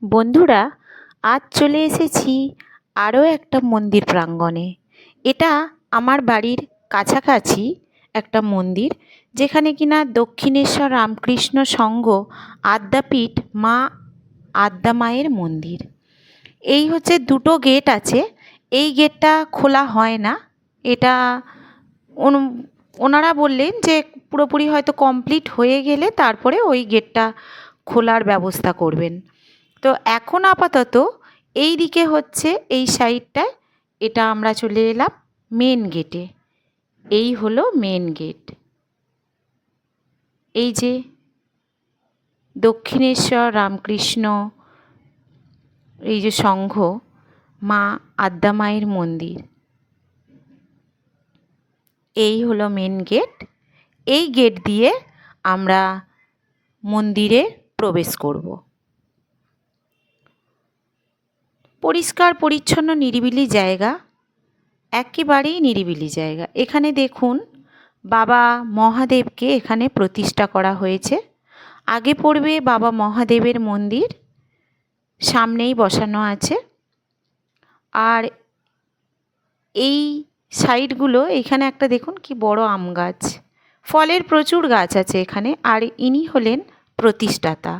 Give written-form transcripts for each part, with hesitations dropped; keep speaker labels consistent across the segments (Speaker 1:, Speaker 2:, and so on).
Speaker 1: বন্ধুরা, আজ চলে এসেছি আরও একটা মন্দির প্রাঙ্গণে। এটা আমার বাড়ির কাছাকাছি একটা মন্দির, যেখানে কিনা দক্ষিণেশ্বর রামকৃষ্ণ সংঘ আদ্যাপীঠ মা আদ্যা মায়ের মন্দির। এই হচ্ছে দুটো গেট আছে। এই গেটটা খোলা হয় না। এটা ওনারা বললেন যে পুরোপুরি হয়তো কমপ্লিট হয়ে গেলে তারপরে ওই গেটটা খোলার ব্যবস্থা করবেন। তো এখন আপাতত এই দিকে হচ্ছে এই সাইডটায় এটা আমরা চলে এলাম মেন গেটে। এই হলো মেন গেট। এই যে দক্ষিণেশ্বর রামকৃষ্ণ এই যে সংঘ মা আদ্যা মায়ের মন্দির, এই হলো মেন গেট। এই গেট দিয়ে আমরা মন্দিরে প্রবেশ করব। পরিষ্কার পরিচ্ছন্ন নিরিবিলি জায়গা, একেবারেই নিরিবিলি জায়গা। এখানে দেখুন বাবা মহাদেবকে এখানে প্রতিষ্ঠা করা হয়েছে। আগে পড়বে বাবা মহাদেবের মন্দির, সামনেই বসানো আছে। আর এই সাইডগুলো, এখানে একটা দেখুন কি বড় আম গাছ, ফলের প্রচুর গাছ আছে এখানে। আর ইনি হলেন প্রতিষ্ঠাতা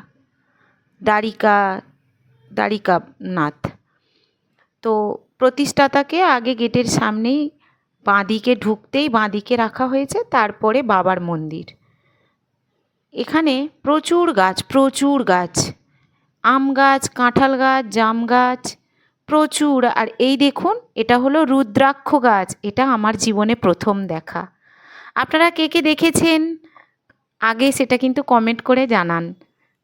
Speaker 1: দ্বারিকানাথ। তো প্রতিষ্ঠাতাকে আগে গেটের সামনেই বাঁদিকে ঢুকতেই বাঁদিকে রাখা হয়েছে, তারপরে বাবার মন্দির। এখানে প্রচুর গাছ, আম গাছ, কাঁঠাল গাছ, জাম গাছ প্রচুর। আর এই দেখুন এটা হলো রুদ্রাক্ষ গাছ। এটা আমার জীবনে প্রথম দেখা। আপনারা কে কে দেখেছেন আগে সেটা কিন্তু কমেন্ট করে জানান।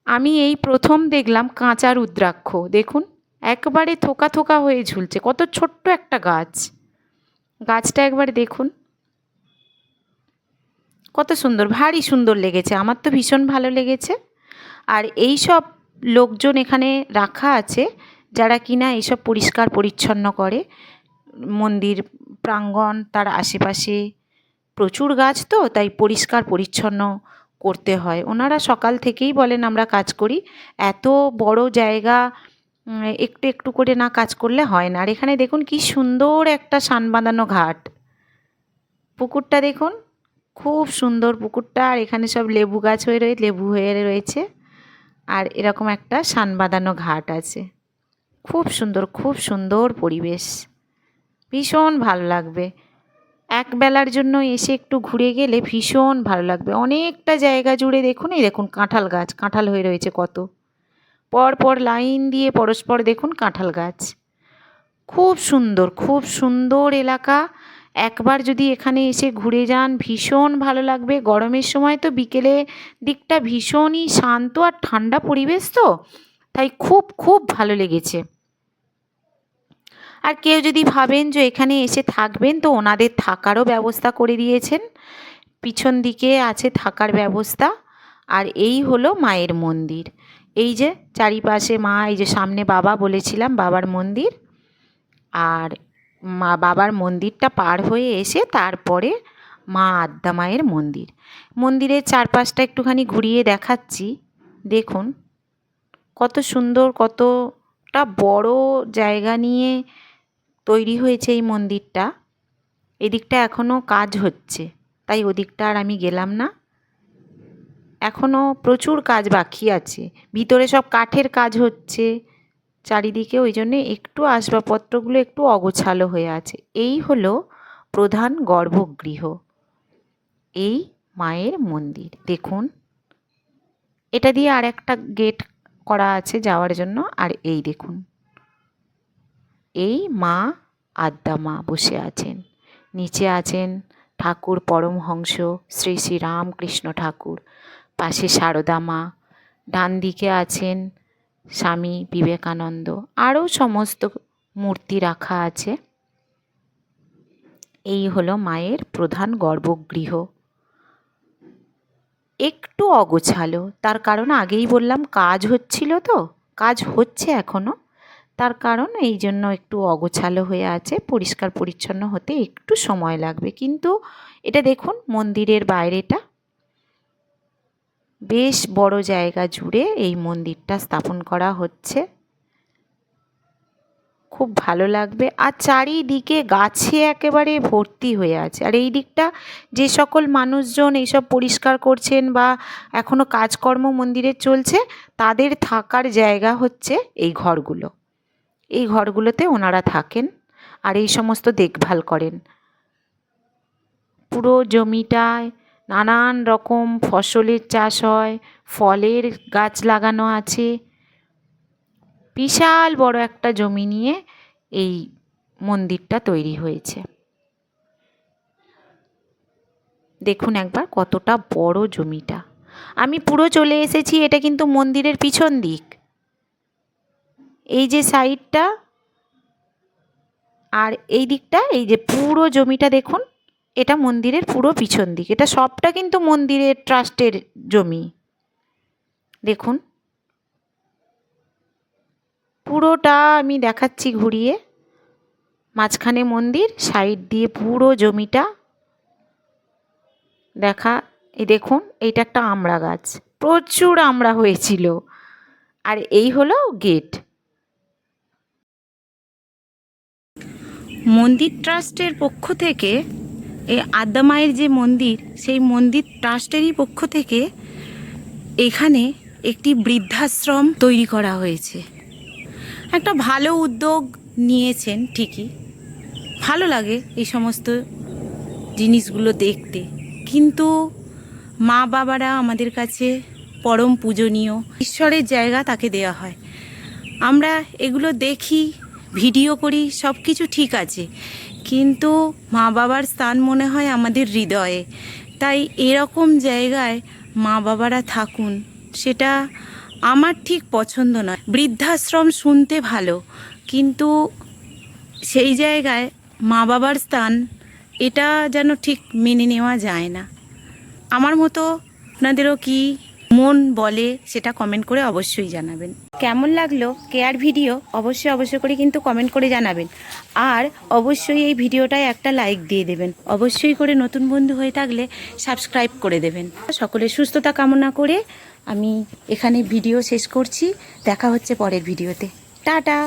Speaker 1: আমি এই প্রথম দেখলাম কাঁচা রুদ্রাক্ষ। দেখুন একবারে থোকা থোকা হয়ে ঝুলছে, কত ছোট্ট একটা গাছ। গাছটা একবার দেখুন কত সুন্দর, ভারী সুন্দর লেগেছে, আমার তো ভীষণ ভালো লেগেছে। আর এই সব লোকজন এখানে রাখা আছে যারা কিনা এইসব পরিষ্কার পরিচ্ছন্ন করে মন্দির প্রাঙ্গণ, তার আশেপাশে প্রচুর গাছ, তো তাই পরিষ্কার পরিচ্ছন্ন করতে হয়। ওনারা সকাল থেকেই বলেন আমরা কাজ করি। এত বড় জায়গা একটু একটু করে না কাজ করলে হয় না। আর এখানে দেখুন কি সুন্দর একটা সান বাঁধানো ঘাট। পুকুরটা দেখুন খুব সুন্দর পুকুরটা। আর এখানে সব লেবু গাছ লেবু হয়ে রয়েছে। আর এরকম একটা সান বাঁধানো ঘাট আছে। খুব সুন্দর পরিবেশ, ভীষণ ভালো লাগবে। একবেলার জন্য এসে একটু ঘুরে গেলে ভীষণ ভালো লাগবে। অনেকটা জায়গা জুড়ে দেখুন, এই দেখুন কাঁঠাল গাছ, কাঁঠাল হয়ে রয়েছে কত, পর পর লাইন দিয়ে পরস্পর দেখুন কাঁঠাল গাছ। খুব সুন্দর এলাকা। একবার যদি এখানে এসে ঘুরে যান ভীষণ ভালো লাগবে। গরমের সময় তো বিকেলে দিকটা ভীষণই শান্ত আর ঠান্ডা পরিবেশ, তো তাই খুব ভালো লেগেছে। আর কেউ যদি ভাবেন যে এখানে এসে থাকবেন, তো ওনাদের থাকারও ব্যবস্থা করে দিয়েছেন। পিছন দিকে আছে থাকার ব্যবস্থা। আর এই হলো মায়ের মন্দির। এই যে চারিপাশে মা, এই যে সামনে বাবা বলেছিলাম বাবার মন্দির। আর বাবার মন্দিরটা পার হয়ে এসে তারপরে মা আদ্যা মায়ের মন্দির। মন্দিরের চারপাশটা একটুখানি ঘুরিয়ে দেখাচ্ছি। দেখুন কত সুন্দর, কতটা বড় জায়গা নিয়ে তৈরি হয়েছে এই মন্দিরটা। এদিকটা এখনও কাজ হচ্ছে, তাই ওদিকটা আর আমি গেলাম না। এখনও প্রচুর কাজ বাকি আছে, ভিতরে সব কাঠের কাজ হচ্ছে চারিদিকে, ওই জন্যে একটু আসবাবপত্রগুলো একটু অগোছালো হয়ে আছে। এই হলো প্রধান গর্ভগৃহ, এই মায়ের মন্দির। দেখুন এটা দিয়ে আর একটা গেট করা আছে যাওয়ার জন্য। আর এই দেখুন এই মা আদ্যা মা বসে আছেন, নিচে আছেন ঠাকুর পরমহংস শ্রী শ্রী রামকৃষ্ণ ঠাকুর, পাশে সারদা মা, ডান দিকে আছেন স্বামী বিবেকানন্দ, আরও সমস্ত মূর্তি রাখা আছে। এই হলো মায়ের প্রধান গর্ভগৃহ। একটু অগোছালো, তার কারণ আগেই বললাম কাজ হচ্ছিল, তো কাজ হচ্ছে এখনও, তার কারণ এই জন্য একটু অগোছালো হয়ে আছে। পরিষ্কার পরিচ্ছন্ন হতে একটু সময় লাগবে। কিন্তু এটা দেখুন মন্দিরের বাইরেটা, বেশ বড় জায়গা জুড়ে এই মন্দিরটা স্থাপন করা হচ্ছে। খুব ভালো লাগবে। আর চারিদিকে গাছে একেবারে ভর্তি হয়ে আছে। আর এই দিকটা যে সকল মানুষজন এইসব পরিষ্কার করছেন বা এখনও কাজকর্ম মন্দিরে চলছে, তাদের থাকার জায়গা হচ্ছে এই ঘরগুলো। এই ঘরগুলোতে ওনারা থাকেন আর এই সমস্ত দেখভাল করেন। পুরো জমিটায় নানান রকম ফসলের চাষ হয়, ফলের গাছ লাগানো আছে। বিশাল বড় একটা জমি নিয়ে এই মন্দিরটা তৈরি হয়েছে। দেখুন একবার কতটা বড় জমিটা। আমি পুরো চলে এসেছি, এটা কিন্তু মন্দিরের পিছন দিক। এই যে সাইডটা আর এই দিকটা, এই যে পুরো জমিটা দেখুন, এটা মন্দিরের পুরো পিছন দিক। এটা সবটা কিন্তু মন্দিরের ট্রাস্টের জমি। দেখুন পুরোটা আমি দেখাচ্ছি ঘুরিয়ে। মাঝখানে মন্দির, সাইড দিয়ে পুরো জমিটা দেখা। এই দেখুন এইটা একটা আমড়া গাছ, প্রচুর আমড়া হয়েছিল। আর এই হলো গেট। মন্দির ট্রাস্টের পক্ষ থেকে, এই আদ্যা মায়ের যে মন্দির, সেই মন্দির ট্রাস্টেরই পক্ষ থেকে এখানে একটি বৃদ্ধাশ্রম তৈরি করা হয়েছে। একটা ভালো উদ্যোগ নিয়েছেন ঠিকই, ভালো লাগে এই সমস্ত জিনিসগুলো দেখতে। কিন্তু মা বাবারা আমাদের কাছে পরম পূজনীয়, ঈশ্বরের জায়গা তাকে দেওয়া হয়। আমরা এগুলো দেখি, ভিডিও করি, সব কিছু ঠিক আছে, কিন্তু মা বাবার স্থান মনে হয় আমাদের হৃদয়ে। তাই এরকম জায়গায় মা বাবারা থাকুন, সেটা আমার ঠিক পছন্দ নয়। বৃদ্ধাশ্রম শুনতে ভালো, কিন্তু সেই জায়গায় মা বাবার স্থান, এটা যেন ঠিক মেনে নেওয়া যায় না। আমার মতো আপনাদেরও কি মন বলে সেটা কমেন্ট করে অবশ্যই জানাবেন। কেমন লাগলো কেয়ার ভিডিও অবশ্যই করে কিন্তু কমেন্ট করে জানাবেন। আর অবশ্যই এই ভিডিওটায় একটা লাইক দিয়ে দেবেন। অবশ্যই করে নতুন বন্ধু হয়ে থাকলে সাবস্ক্রাইব করে দেবেন। সকলের সুস্থতা কামনা করে আমি এখানে ভিডিও শেষ করছি। দেখা হচ্ছে পরের ভিডিওতে। টাটা।